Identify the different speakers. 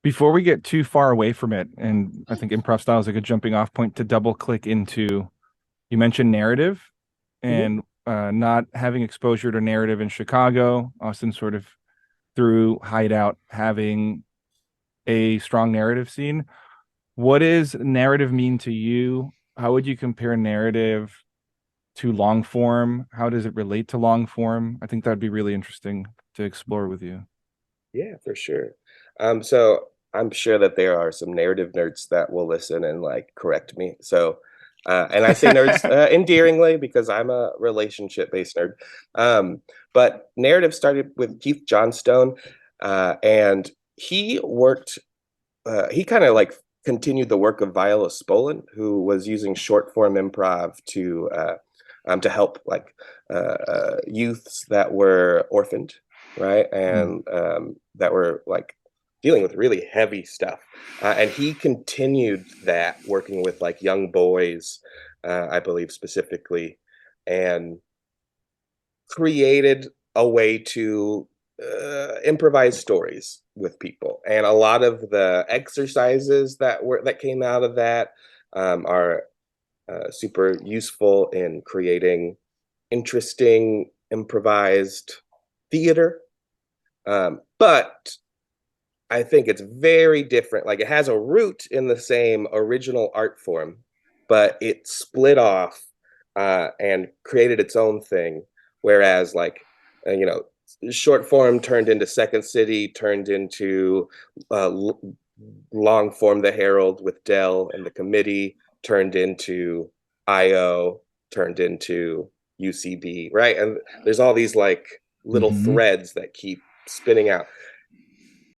Speaker 1: Before we get too far away from it, and I think improv style is a good jumping off point to double click into, you mentioned narrative
Speaker 2: Mhm.
Speaker 1: and not having exposure to narrative in Chicago. Austin sort of through Hideout having a strong narrative scene. What does narrative mean to you? How would you compare narrative to long form? How does it relate to long form? I think that'd be really interesting to explore with you.
Speaker 2: Yeah, for sure. So I'm sure that there are some narrative nerds that will listen and like correct me. So, and I say nerds endearingly because I'm a relationship-based nerd. But narrative started with Keith Johnstone, and he worked. He kind of like continued the work of Viola Spolin, who was using short form improv to help like youths that were orphaned, right,
Speaker 1: Mm.
Speaker 2: and that were like dealing with really heavy stuff. And he continued that working with like young boys, I believe specifically, and created a way to improvise stories with people. And a lot of the exercises that came out of that are super useful in creating interesting improvised theater. But I think it's very different. Like it has a root in the same original art form, but it split off and created its own thing. Whereas, like, you know, short form turned into Second City, turned into long form The Herald with Dell and the committee, turned into IO, turned into UCB, right? And there's all these like little
Speaker 1: Hmm.
Speaker 2: threads that keep spinning out.